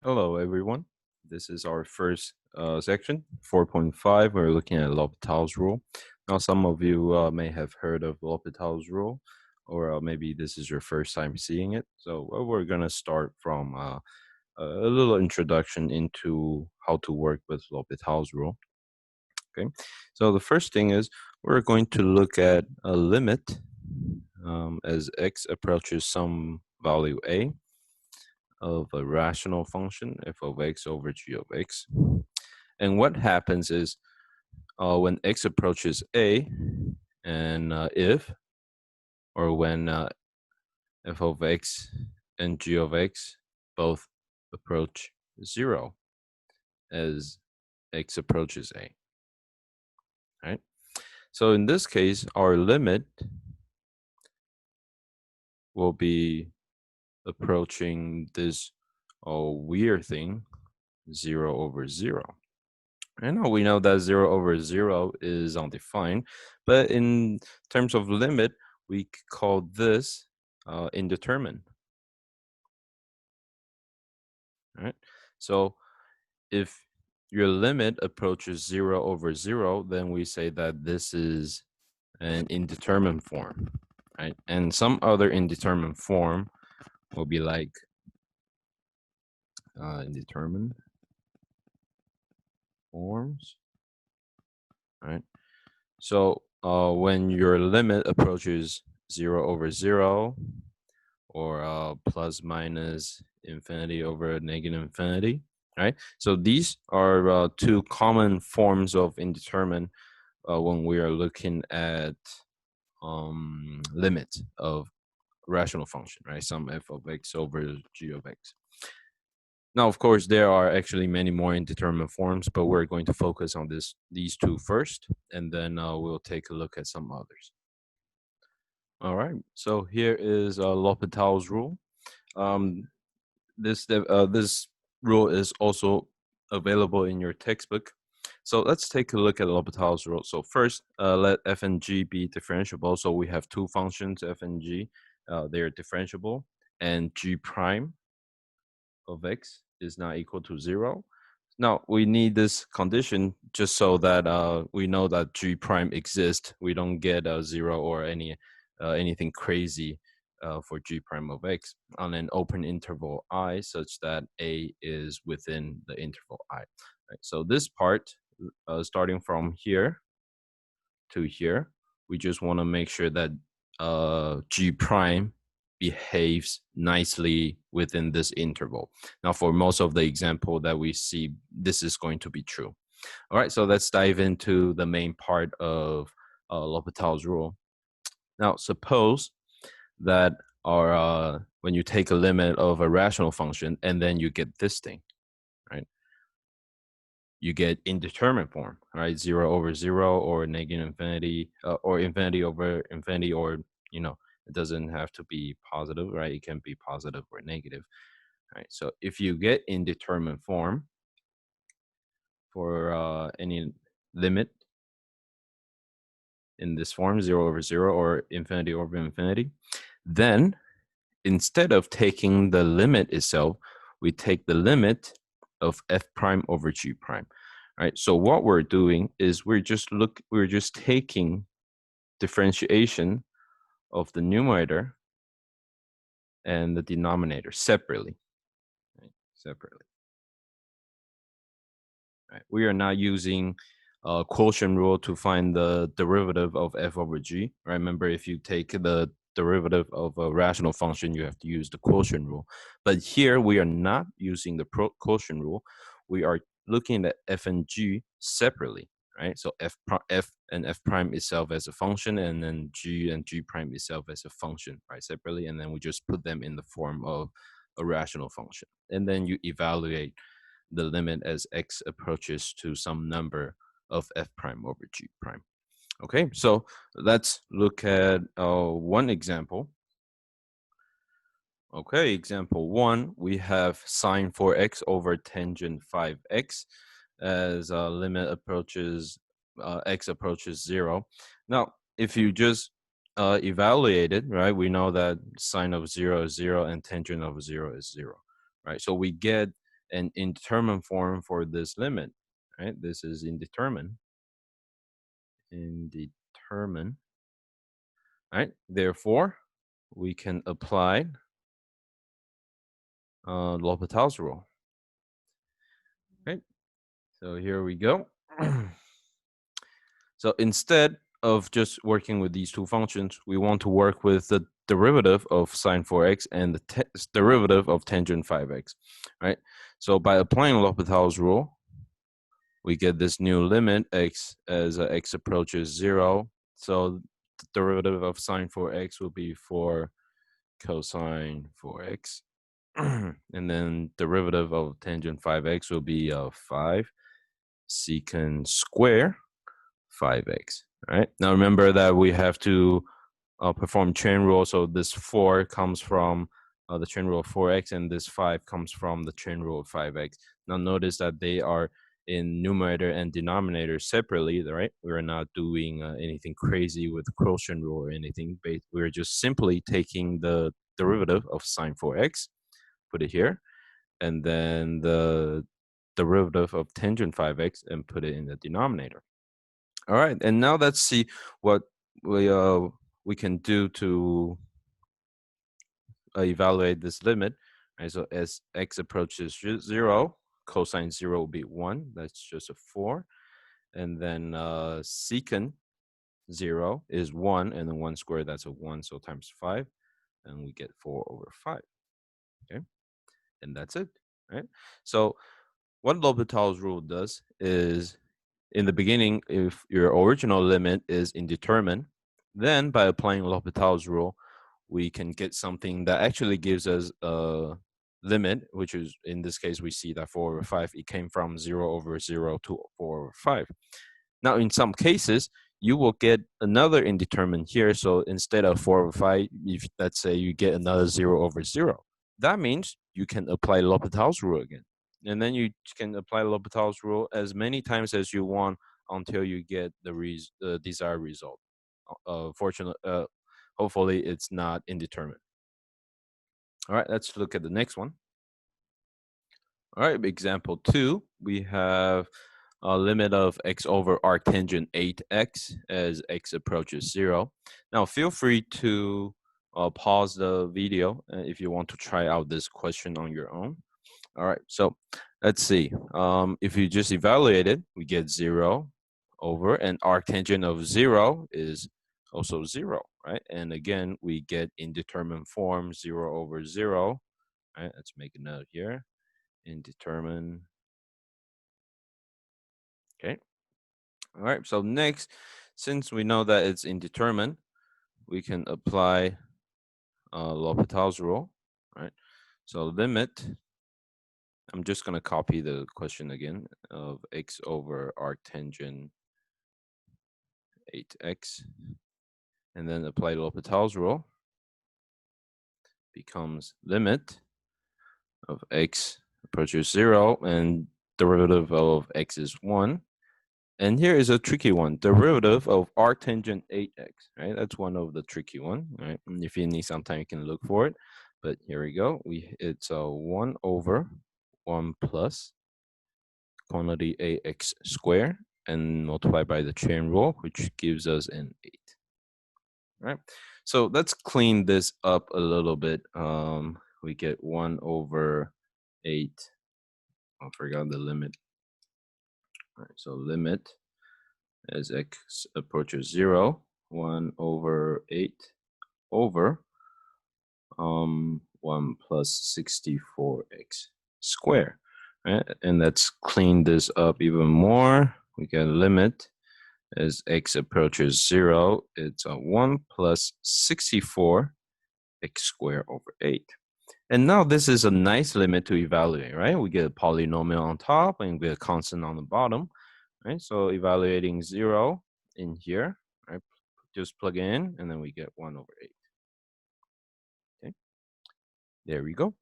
Hello, everyone. This is our first section, 4.5. We're looking at L'Hopital's rule. Now, some of you may have heard of L'Hopital's rule, or maybe this is your first time seeing it. So we're going to start from a little introduction into how to work with L'Hopital's rule. Okay, so the first thing is we're going to look at a limit as x approaches some value a of a rational function f of x over g of x. And what happens is when x approaches a, and if, or when f of x and g of x both approach 0 as x approaches a, right? So in this case, our limit will be approaching this weird thing, 0 over 0. I know we know that 0 over 0 is undefined, but in terms of limit, we call this indeterminate. Right? So if your limit approaches 0 over 0, then we say that this is an indeterminate form, right? And some other indeterminate form will be like indeterminate forms, right? So when your limit approaches 0 over 0, or plus minus infinity over negative infinity, right? So these are two common forms of indeterminate when we are looking at limit of rational function, right? Some f of x over g of x. Now, of course, there are actually many more indeterminate forms, but we're going to focus on these two first, and then we'll take a look at some others. All right, so here is L'Hopital's rule. This rule is also available in your textbook. So let's take a look at L'Hopital's rule. So first, let f and g be differentiable. So we have two functions, f and g. They're differentiable, and g prime of x is not equal to 0. Now, we need this condition just so that we know that g prime exists. We don't get a 0 or anything crazy for g prime of x on an open interval I, such that a is within the interval I. Right? So this part, starting from here to here, we just want to make sure that g prime behaves nicely within this interval. Now, for most of the example that we see, this is going to be true. All right, so let's dive into the main part of L'Hopital's rule. Now, suppose that when you take a limit of a rational function and then you get this thing, right? You get indeterminate form, right? 0 over 0 or negative infinity or infinity over infinity, or, it doesn't have to be positive, right? It can be positive or negative, right? So if you get indeterminate form for any limit in this form, 0 over 0 or infinity over infinity, then instead of taking the limit itself, we take the limit of f prime over g prime. Right. So what we're doing is we're just taking differentiation of the numerator and the denominator separately. Right? Separately. Right. We are not using quotient rule to find the derivative of f over g. Right? Remember, if you take the derivative of a rational function, you have to use the quotient rule. But here we are not using the quotient rule. We are looking at f and g separately, right? So f and f prime itself as a function, and then g and g prime itself as a function, right? Separately, and then we just put them in the form of a rational function. And then you evaluate the limit as x approaches to some number of f prime over g prime. Okay, so let's look at one example. Okay, example 1, we have sine 4x over tangent 5x as limit approaches, x approaches 0. Now, if you just evaluate it, right, we know that sine of 0 is 0 and tangent of 0 is 0, right? So we get an indeterminate form for this limit, right? This is indeterminate. Indeterminate. Right? Therefore, we can apply L'Hopital's rule. Right? So here we go. So instead of just working with these two functions, we want to work with the derivative of sine 4x and the derivative of tangent 5x, right? So by applying L'Hopital's rule, we get this new limit x as x approaches 0. So the derivative of sine 4x will be 4 cosine 4x. And then derivative of tangent 5x will be 5 secant square 5x. All right. Now remember that we have to perform chain rule. So this 4 comes from the chain rule of 4x, and this 5 comes from the chain rule of 5x. Now notice that they are in numerator and denominator separately, right? We're not doing anything crazy with quotient rule or anything. We're just simply taking the derivative of sine 4x, put it here, and then the derivative of tangent 5x and put it in the denominator. All right, and now let's see what we can do to evaluate this limit. Right, so as x approaches 0, cosine 0 will be 1. That's just a 4. And then secant 0 is 1, and then 1 squared, that's a 1, so times 5. And we get 4 over 5. Okay, and that's it, right? So what L'Hopital's rule does is, in the beginning, if your original limit is indeterminate, then by applying L'Hopital's rule, we can get something that actually gives us a limit, which is, in this case, we see that 4 over 5, it came from 0 over 0 to 4 over 5. Now, in some cases, you will get another indeterminate here. So instead of 4 over 5, if let's say you get another 0 over 0, that means you can apply L'Hopital's rule again. And then you can apply L'Hopital's rule as many times as you want until you get the desired result. Hopefully, it's not indeterminate. All right, let's look at the next one. All right, example 2, we have a limit of x over arctangent 8x as x approaches 0. Now, feel free to pause the video if you want to try out this question on your own. All right, so let's see. If you just evaluate it, we get 0 over, and arctangent of 0 is also 0, right? And again, we get indeterminate form 0 over 0. Right, let's make a note here. Indeterminate. Okay. All right, so next, since we know that it's indeterminate, we can apply L'Hopital's rule, right? So limit, I'm just going to copy the question again, of x over arctangent 8x, and then apply L'Hopital's rule, becomes limit of x approaches 0, and derivative of x is 1. And here is a tricky one, derivative of arctangent 8x, right? That's one of the tricky one, right? And if you need some time, you can look for it. But here we go. It's a 1 over 1 plus quantity ax squared and multiplied by the chain rule, which gives us an 8. Right? So let's clean this up a little bit. We get 1 over 8. I forgot the limit. All right, so limit as x approaches 0, 1 over 8 over 1 plus 64x squared. Right? And let's clean this up even more. We get a limit as x approaches 0. It's a 1 plus 64x squared over 8. And now this is a nice limit to evaluate, right? We get a polynomial on top and we get a constant on the bottom, right? So evaluating 0 in here, right? Just plug in and then we get 1 over 8. Okay, there we go.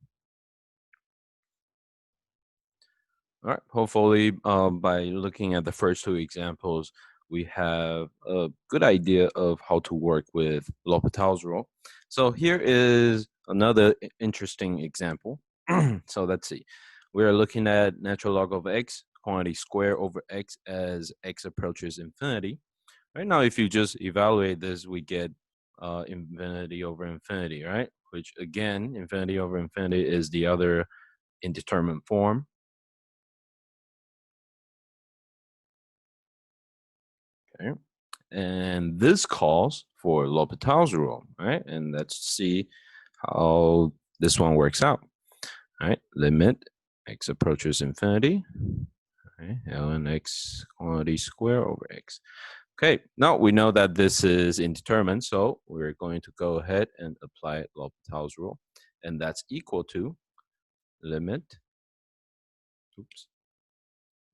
All right, hopefully by looking at the first two examples, we have a good idea of how to work with L'Hopital's rule. So here is another interesting example. So let's see. We are looking at natural log of x, quantity square over x as x approaches infinity. Right now, if you just evaluate this, we get infinity over infinity, right? Which again, infinity over infinity is the other indeterminate form. Okay. And this calls for L'Hopital's rule, right? And let's see how this one works out. All right, limit x approaches infinity, right? Ln x quantity square over x. Okay, now we know that this is indeterminate, so we're going to go ahead and apply L'Hopital's rule, and that's equal to limit,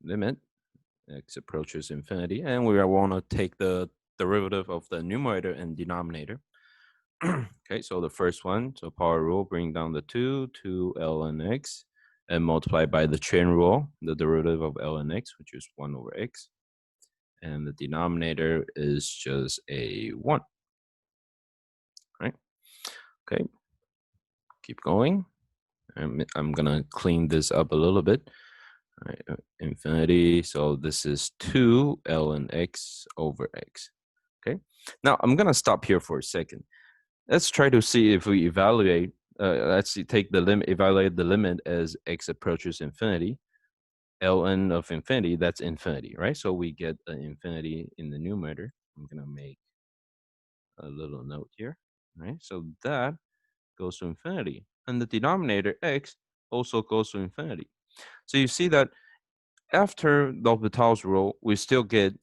limit x approaches infinity, and we want to take the derivative of the numerator and denominator. Okay, so the first one, so power rule, bring down the 2 to ln x, and multiply by the chain rule, the derivative of ln x, which is 1 over x. And the denominator is just a 1. Right? Okay, keep going. I'm going to clean this up a little bit. All right, infinity, so this is 2 ln x over x. Okay, now I'm going to stop here for a second. Let's try to see if we evaluate, let's see, take the limit, evaluate the limit as x approaches infinity. Ln of infinity, that's infinity, right? So we get an infinity in the numerator. I'm going to make a little note here, right? So that goes to infinity. And the denominator x also goes to infinity. So you see that after L'Hopital's rule, we still get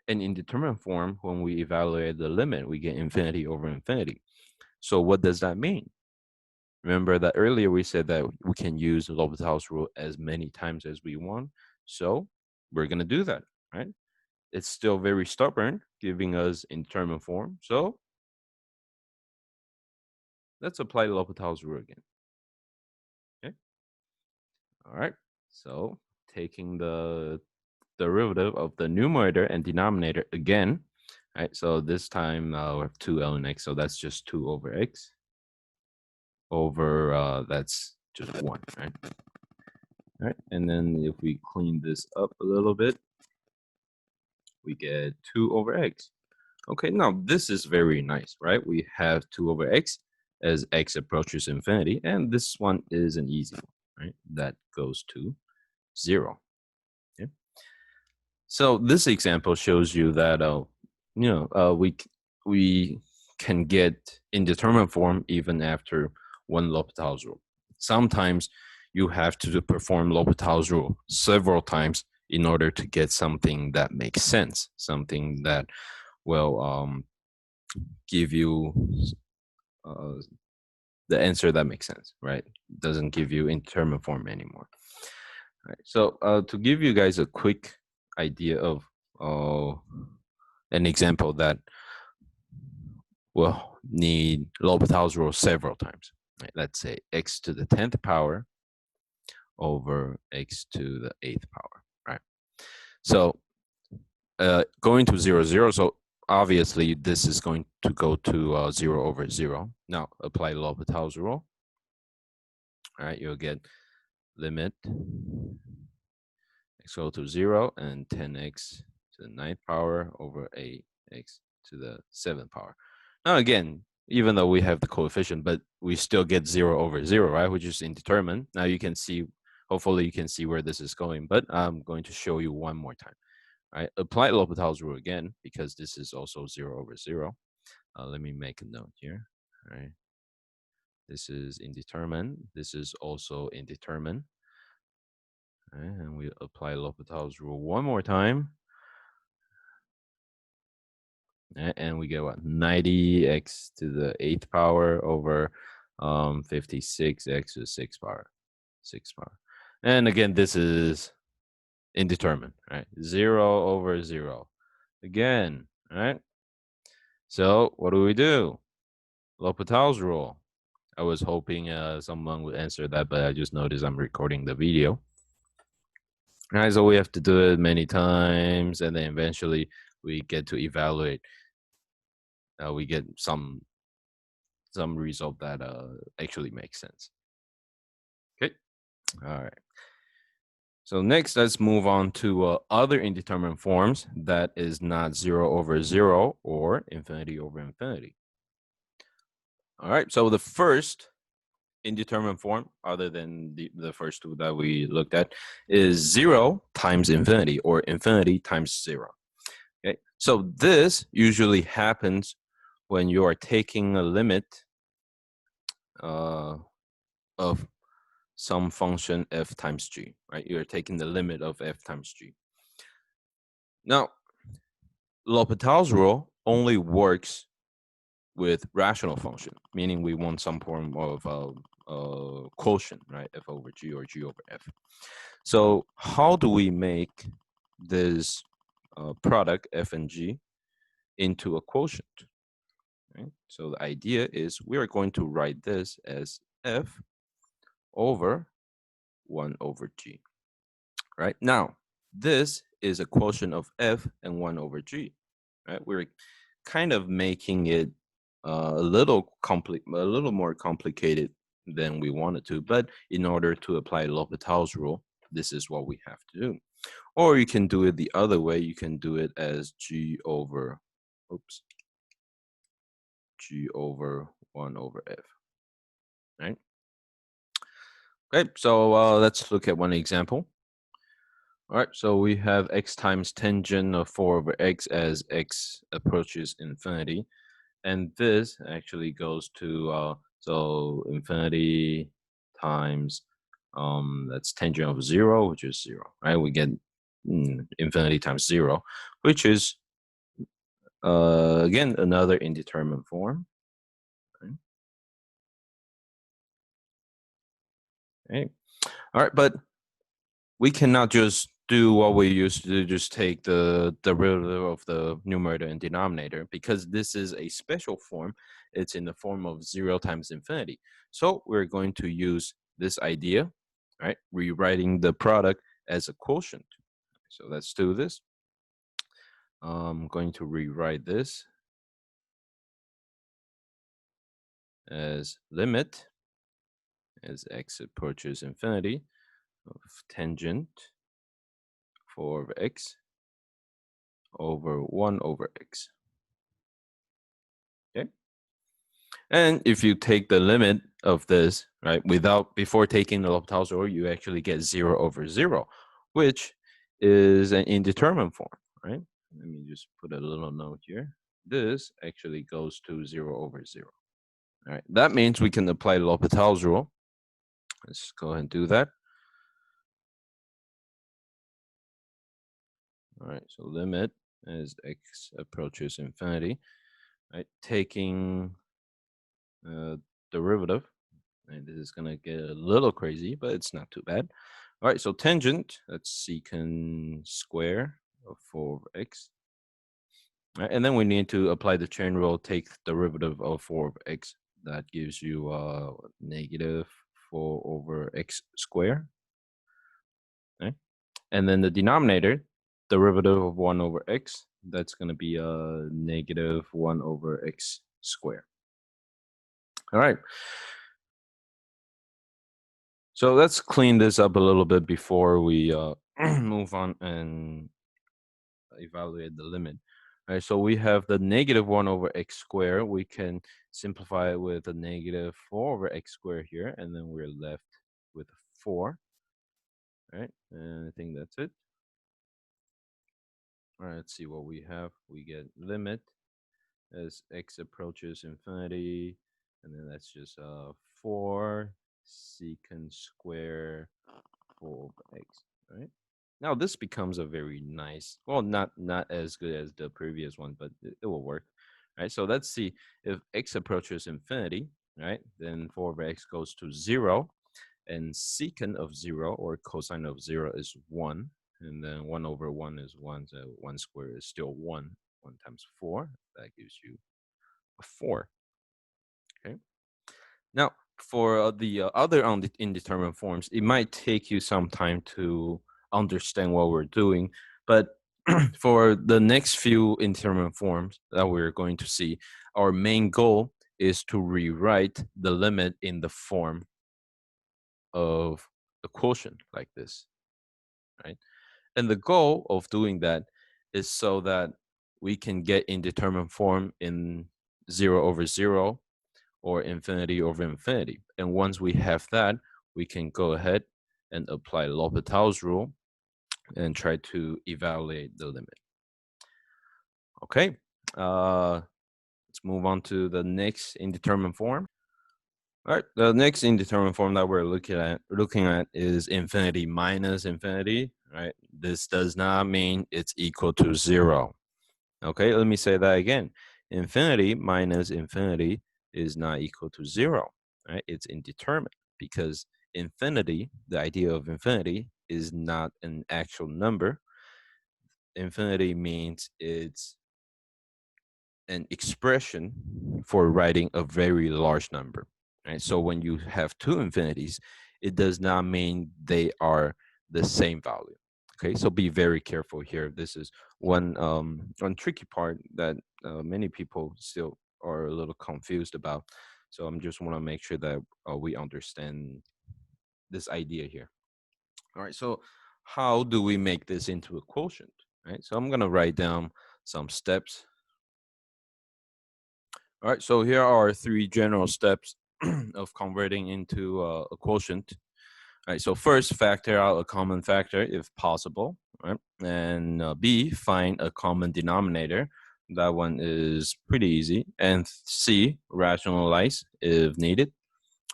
an indeterminate form when we evaluate the limit. We get infinity over infinity. So what does that mean? Remember that earlier we said that we can use L'Hopital's rule as many times as we want. So we're going to do that, right? It's still very stubborn, giving us indeterminate form. So let's apply L'Hopital's rule again. Okay. All right. So taking the derivative of the numerator and denominator again, right? So this time we have 2 ln x, so that's just 2 over x over, that's just 1, right? All right, and then if we clean this up a little bit, we get 2 over x. Okay, now this is very nice, right? We have 2 over x as x approaches infinity, and this one is an easy one, right? That goes to 0. Okay. So this example shows you that we can get indeterminate form even after one L'Hopital's rule. Sometimes you have to perform L'Hopital's rule several times in order to get something that makes sense, something that will give you the answer that makes sense, right? Doesn't give you indeterminate form anymore. All right. So to give you guys a quick idea of an example that will need L'Hopital's rule several times. Right? Let's say x to the 10th power over x to the 8th power, right? So going to 0, 0, so obviously this is going to go to 0 over 0. Now apply L'Hopital's rule. All right, you'll get limit x go to 0 and 10x to the 9th power over 8x to the 7th power. Now again, even though we have the coefficient, but we still get 0 over 0, right? Which is indeterminate. Now you can see, hopefully you can see where this is going, but I'm going to show you one more time. All right, apply L'Hopital's rule again, because this is also 0 over 0. Let me make a note here. All right. This is indeterminate. This is also indeterminate. And we apply L'Hopital's rule one more time. And we get what? 90x to the 8th power over 56x to the 6th power. 6th power. And again, this is indeterminate, right? 0 over 0. Again, right? So what do we do? L'Hopital's rule. I was hoping someone would answer that, but I just noticed I'm recording the video. All right, so we have to do it many times, and then eventually we get to evaluate. We get some result that actually makes sense. Okay, all right. So next, let's move on to other indeterminate forms that is not 0 over 0 or infinity over infinity. All right, so the first indeterminate form, other than the first two that we looked at, is 0 times infinity or infinity times 0. Okay, so this usually happens when you are taking a limit of some function f times g, right? You're taking the limit of f times g. Now, L'Hopital's rule only works with rational function, meaning we want some form of quotient, right? F over g or g over f. So how do we make this product f and g into a quotient? Right? So the idea is we are going to write this as f over 1 over g. Right? Now, this is a quotient of f and 1 over g. Right? We're kind of making it a little more complicated than we wanted to, but in order to apply L'Hopital's rule, this is what we have to do. Or you can do it the other way. You can do it as g over 1 over f, right? Okay, so let's look at one example. All right, so we have x times tangent of 4 over x as x approaches infinity. And this actually goes to, so infinity times, that's tangent of 0, which is 0, right? We get infinity times 0, which is, again, another indeterminate form. Right? All right, but we cannot just do what we used to do, just take the derivative of the numerator and denominator, because this is a special form. It's in the form of 0 times infinity. So we're going to use this idea, right? Rewriting the product as a quotient. So let's do this. I'm going to rewrite this as limit as x approaches infinity of tangent 4 over x over 1 over x. Okay. And if you take the limit of this, right, before taking the L'Hopital's rule, you actually get 0 over 0, which is an indeterminate form, right? Let me just put a little note here. This actually goes to 0 over 0. All right, that means we can apply L'Hopital's rule. Let's go ahead and do that. All right, so limit as x approaches infinity, right? Taking derivative, and this is gonna get a little crazy, but it's not too bad. All right, so tangent, that's secant square of 4 over x. All right, and then we need to apply the chain rule, take derivative of 4 over x. That gives you negative 4 over x squared. Okay? And then the denominator, derivative of 1 over x, that's going to be negative 1 over x squared. All right. So let's clean this up a little bit before we move on and evaluate the limit. All right, so we have the negative 1 over x squared. We can simplify it with a negative 4 over x squared here, and then we're left with 4. All right, and I think that's it. All right, let's see what we have. We get limit as x approaches infinity, and then that's just 4 secant square 4 over x, right? Now this becomes a very nice, well, not as good as the previous one, but it will work, right? So let's see if x approaches infinity, right? Then 4 over x goes to 0, and secant of 0 or cosine of 0 is 1, and then 1 over 1 is 1, so 1 squared is still 1. 1 times 4, that gives you a 4. Okay. Now, for the other indeterminate forms, it might take you some time to understand what we're doing, but for the next few indeterminate forms that we're going to see, our main goal is to rewrite the limit in the form of a quotient like this. right? And the goal of doing that is so that we can get indeterminate form in 0 over 0 or infinity over infinity. And once we have that, we can go ahead and apply L'Hopital's rule and try to evaluate the limit. Okay, let's move on to the next indeterminate form. All right, the next indeterminate form that we're looking at is infinity minus infinity. Right, this does not mean it's equal to 0. Okay, let me say that again. Infinity minus infinity is not equal to 0. Right, it's indeterminate because infinity, the idea of infinity, is not an actual number. Infinity means it's an expression for writing a very large number, right? So when you have two infinities, it does not mean they are the same value. Okay, so be very careful here. This is one tricky part that many people still are a little confused about. So I'm just want to make sure that we understand this idea here. All right, so how do we make this into a quotient? Right, so I'm gonna write down some steps. All right, so here are 3 general steps of converting into a quotient. All right, so first, factor out a common factor if possible, right? And B, find a common denominator. That one is pretty easy. And C, rationalize if needed.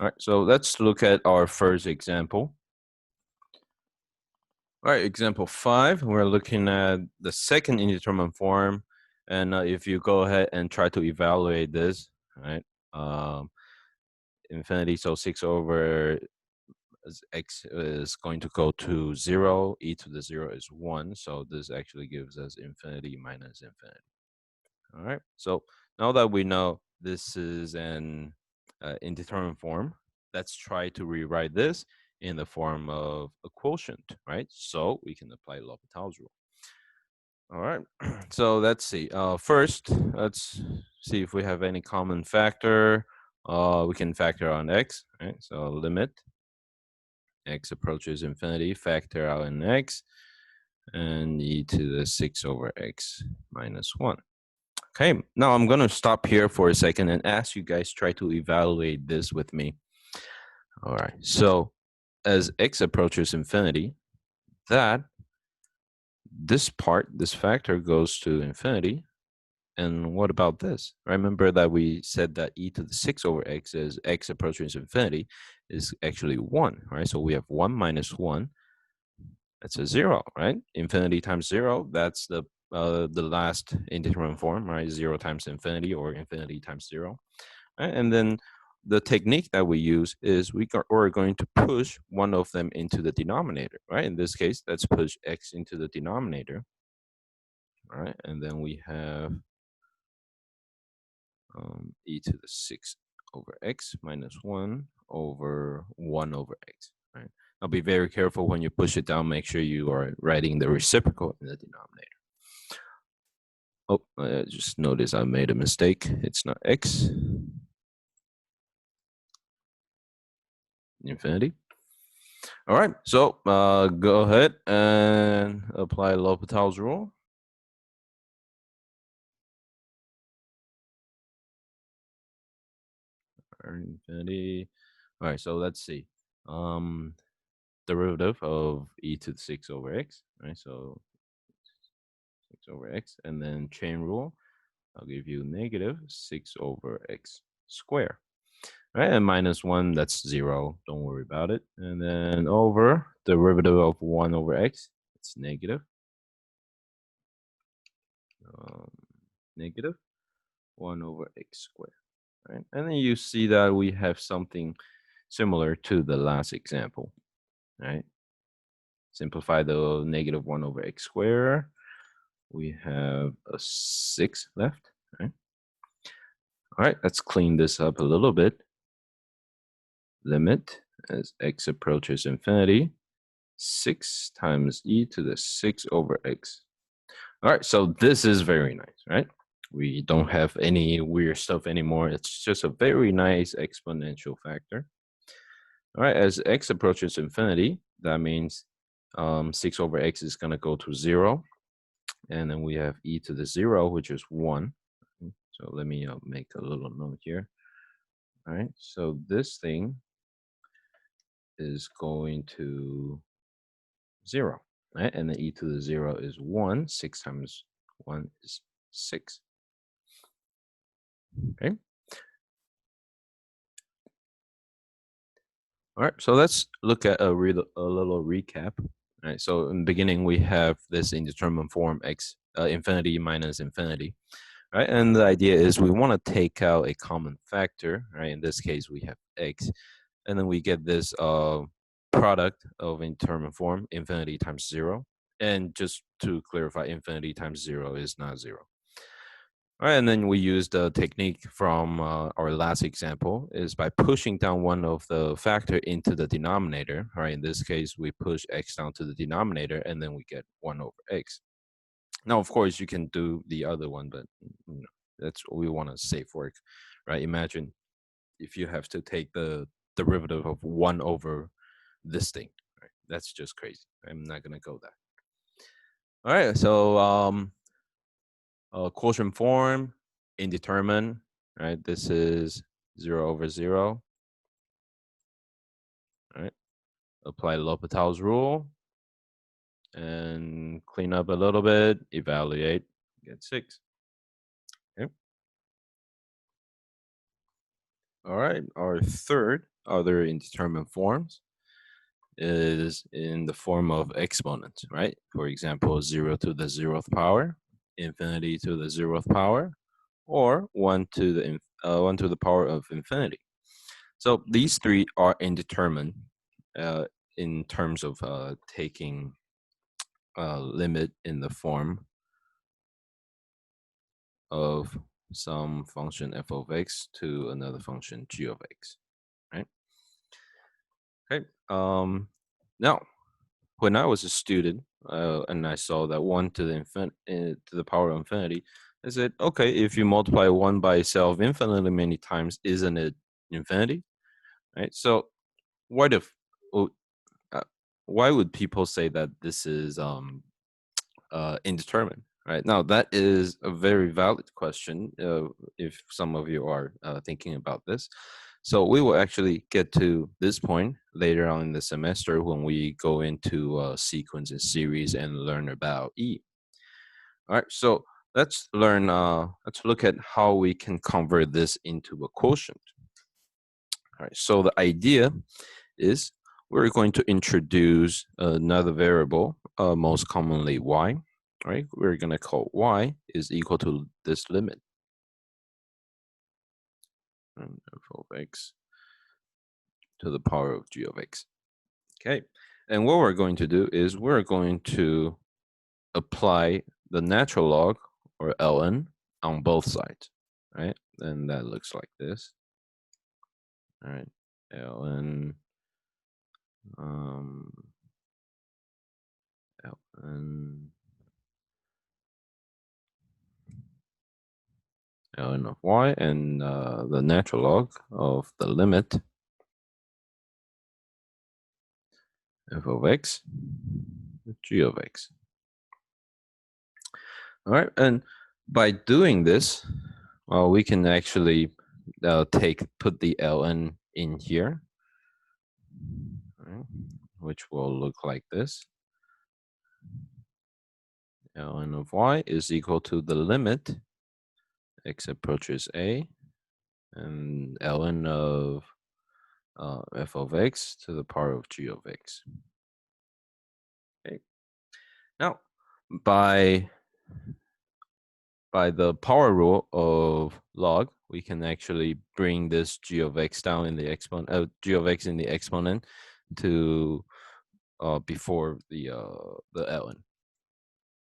All right, so let's look at our first example. All right, example 5, we're looking at the second indeterminate form. And if you go ahead and try to evaluate this, right? Infinity, so 6 over x is going to go to 0, e to the 0 is 1, so this actually gives us infinity minus infinity. All right, so now that we know this is an indeterminate form, let's try to rewrite this in the form of a quotient, right? So we can apply L'Hopital's rule. All right, so let's see. First, let's see if we have any common factor. We can factor on x, right? So limit x approaches infinity, factor out in x, and e to the 6 over x minus 1. Okay, now I'm going to stop here for a second and ask you guys try to evaluate this with me. All right, so as x approaches infinity, this factor goes to infinity. And what about this? Remember that we said that e to the 6 over x as x approaches infinity is actually 1, right? So we have 1 minus 1. That's a 0, right? Infinity times 0, that's the last indeterminate form, right? 0 times infinity or infinity times 0. Right? And then the technique that we use is we're going to push one of them into the denominator, right? In this case, let's push x into the denominator. All right, and then we have e to the 6 over x minus 1 over 1 over x, right? Now be very careful when you push it down, make sure you are writing the reciprocal in the denominator. Oh, I just noticed I made a mistake. It's not x. Infinity. All right, so go ahead and apply L'Hopital's rule. Infinity. All right, so let's see. Derivative of e to the 6 over x, right? So 6 over x, and then chain rule, I'll give you negative 6 over x squared. Right, and minus 1, that's 0. Don't worry about it. And then over derivative of 1 over x, it's negative. Negative 1 over x squared. Right? And then you see that we have something similar to the last example. Right? Simplify the negative 1 over x squared. We have a 6 left. Right? All right, let's clean this up a little bit. Limit as x approaches infinity, 6 times e to the 6 over x. All right, so this is very nice, right? We don't have any weird stuff anymore. It's just a very nice exponential factor. All right, as x approaches infinity, that means 6 over x is going to go to 0. And then we have e to the 0, which is 1. So let me make a little note here. All right, so this thing is going to 0, right? And then e to the 0 is 1. 6 times 1 is 6. Okay. All right, so let's look at a little recap. All right, so in the beginning, we have this indeterminate form x infinity minus infinity. Right, and the idea is we want to take out a common factor, right? In this case, we have x, and then we get this product of indeterminate form, infinity times 0. And just to clarify, infinity times 0 is not 0. All right, and then we use the technique from our last example is by pushing down one of the factor into the denominator. All right, in this case, we push x down to the denominator, and then we get 1 over x. Now, of course, you can do the other one, but that's what we want to save work, right? Imagine if you have to take the derivative of 1 over this thing, right? That's just crazy. I'm not going to go there. All right, so quotient form, indeterminate, right? This is 0 over 0, right? Apply L'Hopital's rule and clean up a little bit, evaluate, get 6. Okay. All right, our third other indeterminate forms is in the form of exponents, right? For example, 0 to the 0th power, infinity to the 0th power, or 1 to the power of infinity. So these three are indeterminate in terms of taking a limit in the form of some function f of x to another function g of x, right? Okay. Now, when I was a student and I saw that 1 to the power of infinity, I said, okay, if you multiply 1 by itself infinitely many times, isn't it infinity? Right. So, what if? Why would people say that this is indeterminate? Right now, that is a very valid question. If some of you are thinking about this, so we will actually get to this point later on in the semester when we go into sequence and series and learn about E. All right, so let's learn. Let's look at how we can convert this into a quotient. All right, so the idea is we're going to introduce another variable, most commonly y. Right, we're going to call y is equal to this limit, and f of x to the power of g of x. Okay, and what we're going to do is we're going to apply the natural log, or ln, on both sides, right? And that looks like this. All right, ln ln of y, and the natural log of the limit f of x g of x. All right, and by doing this, well, we can actually put the ln in here, right, which will look like this. Ln of y is equal to the limit x approaches a, and ln of f of x to the power of g of x. Okay. Now, by the power rule of log, we can actually bring this g of x down in the exponent, g of x in the exponent to before the ln.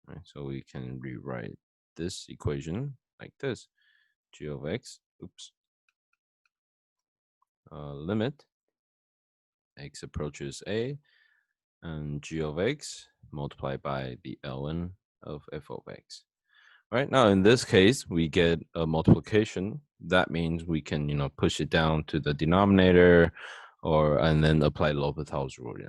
Right, so we can rewrite this equation like this: g of x, limit x approaches a, and g of x multiplied by the ln of f of x. Right now, in this case, we get a multiplication. That means we can, push it down to the denominator, and then apply L'Hopital's rule. Yeah.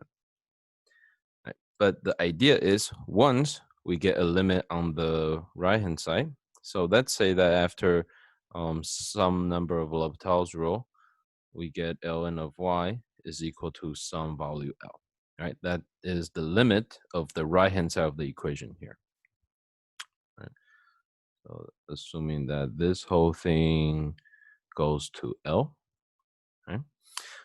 Right. but the idea is once we get a limit on the right-hand side, so let's say that after some number of L'Hopital's rule, we get ln of y is equal to some value L, right? That is the limit of the right-hand side of the equation here. Right? So assuming that this whole thing goes to L, right?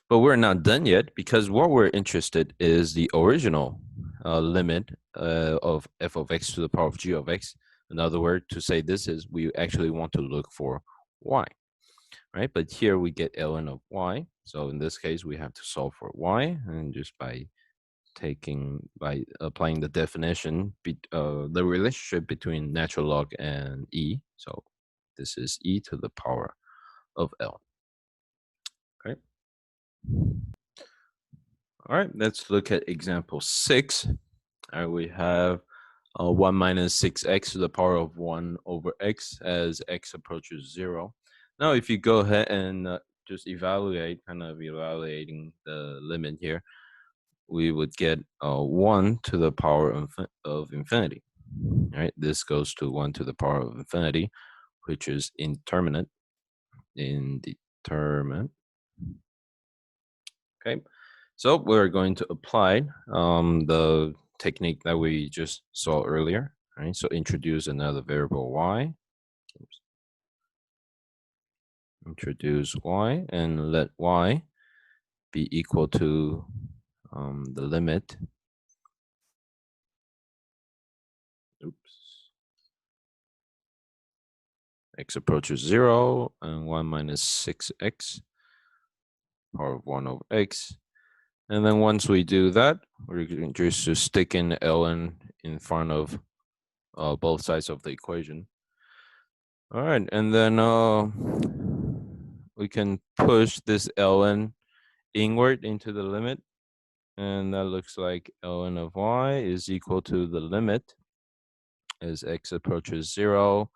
But we're not done yet, because what we're interested is the original limit of f of x to the power of g of x. In other words, to say this is, we actually want to look for y, right? But here we get ln of y. So in this case, we have to solve for y, and just by applying the definition, the relationship between natural log and e. So this is e to the power of L. Okay. All right, let's look at example 6. All right, we have 1 minus 6x to the power of 1 over x as x approaches 0. Now, if you go ahead and just evaluating the limit here, we would get 1 to the power of infinity. All right, this goes to 1 to the power of infinity, which is indeterminate. Okay, so we're going to apply the technique that we just saw earlier. Right, so introduce another variable y. Oops. Introduce y and let y be equal to the limit. Oops. X approaches 0 and 1 minus 6x power of 1 over x. And then once we do that, we're going just to stick in ln in front of both sides of the equation. All right, and then we can push this ln inward into the limit, and that looks like ln of y is equal to the limit as x approaches 0,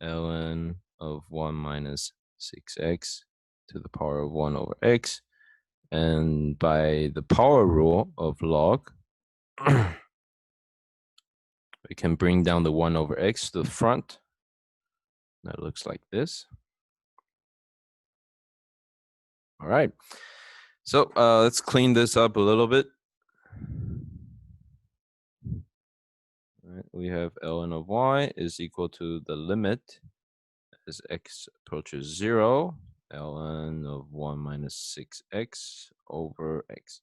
ln of 1 minus 6x to the power of 1 over x. And by the power rule of log, we can bring down the 1 over x to the front. That looks like this. All right. So let's clean this up a little bit. All right, we have ln of y is equal to the limit as x approaches 0, ln of 1 minus 6x over x.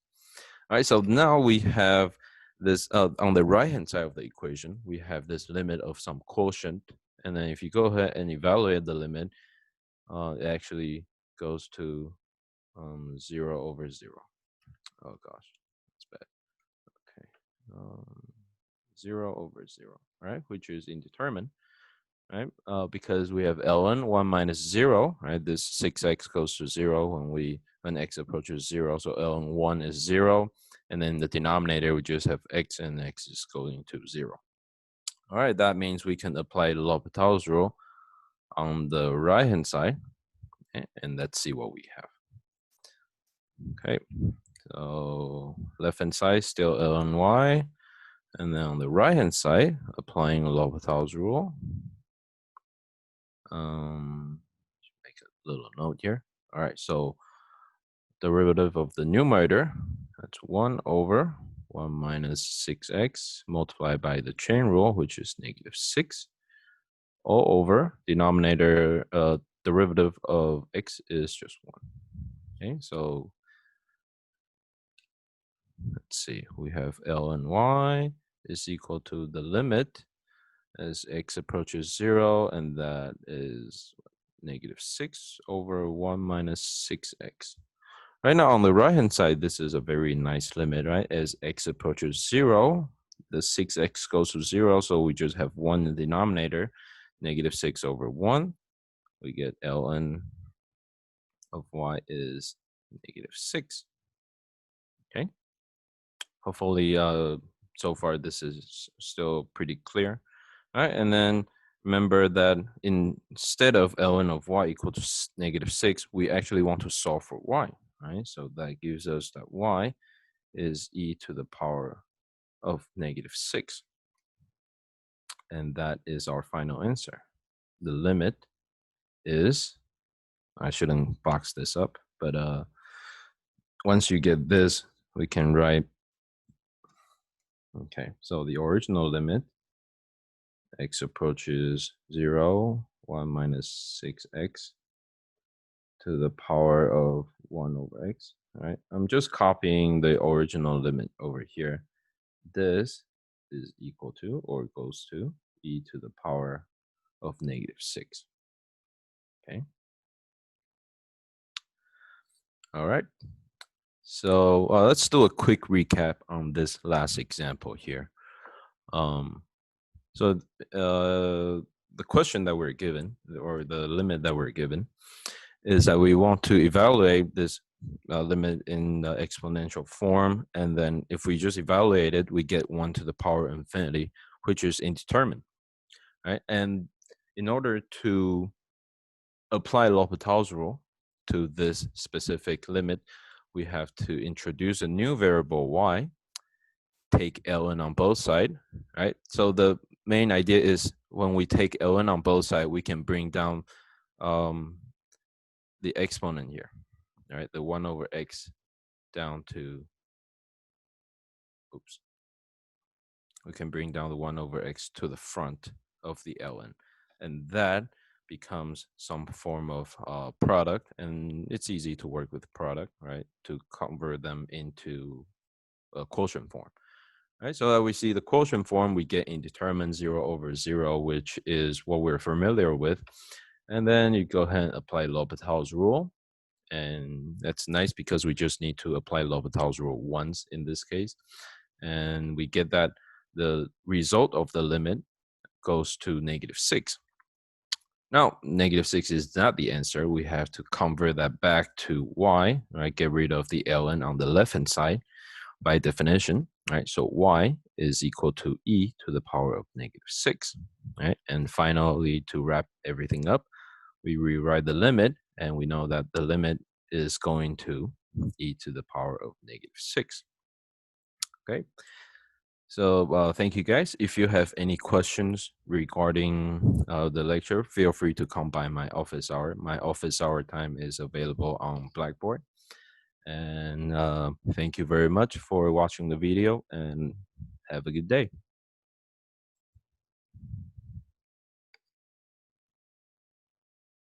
All right, so now we have this on the right-hand side of the equation, we have this limit of some quotient. And then if you go ahead and evaluate the limit, it actually goes to 0 over 0. Oh gosh, that's bad. Okay, 0 over 0, right? Which is indeterminate, right? Because we have ln 1 minus 0, right? This 6x goes to 0 when x approaches 0. So ln 1 is 0, and then the denominator we just have x, and x is going to 0. All right, that means we can apply L'Hopital's rule on the right-hand side, okay? And let's see what we have. Okay, so left-hand side still ln y, and then on the right-hand side, applying L'Hopital's rule. Make a little note here. All right, so derivative of the numerator, that's 1 over 1 minus 6x multiplied by the chain rule, which is negative 6, all over denominator, derivative of x is just 1. Okay, so let's see, we have ln y is equal to the limit as x approaches 0, and that is negative 6 over 1 minus 6x. Right now on the right-hand side, this is a very nice limit, right? As x approaches 0, the 6x goes to 0, so we just have 1 in the denominator, negative 6 over 1. We get ln of y is negative 6. Okay. Hopefully, so far this is still pretty clear. All right, and then remember that instead of ln of y equal to negative 6, we actually want to solve for y, right? So that gives us that y is e to the power of -6. And that is our final answer. The limit is, I shouldn't box this up, but once you get this, we can write, okay, so the original limit, x approaches 0, 1 minus 6x to the power of 1 over x, right? I'm just copying the original limit over here. This is equal to, or goes to, e to the power of -6, okay? All right. So let's do a quick recap on this last example here. Um, so the question that we're given, or the limit that we're given, is that we want to evaluate this limit in the exponential form, and then if we just evaluate it, we get 1 to the power of infinity, which is indeterminate, right? And in order to apply L'Hopital's rule to this specific limit, we have to introduce a new variable y, take ln on both sides, right? So the main idea is when we take ln on both sides, we can bring down the exponent here, right? The 1 over x down to, oops. We can bring down the 1 over x to the front of the ln. And that becomes some form of product, and it's easy to work with product, right? To convert them into a quotient form, right? So that we see the quotient form, we get indeterminate 0 over 0, which is what we're familiar with. And then you go ahead and apply L'Hopital's rule. And that's nice because we just need to apply L'Hopital's rule once in this case. And we get that the result of the limit goes to -6. Now, -6 is not the answer. We have to convert that back to y, right? Get rid of the ln on the left-hand side by definition, right? So y is equal to e to the power of -6, right? And finally, to wrap everything up, we rewrite the limit, and we know that the limit is going to e to the power of -6, okay? So thank you guys. If you have any questions regarding the lecture, feel free to come by my office hour. My office hour time is available on Blackboard. And thank you very much for watching the video, and have a good day.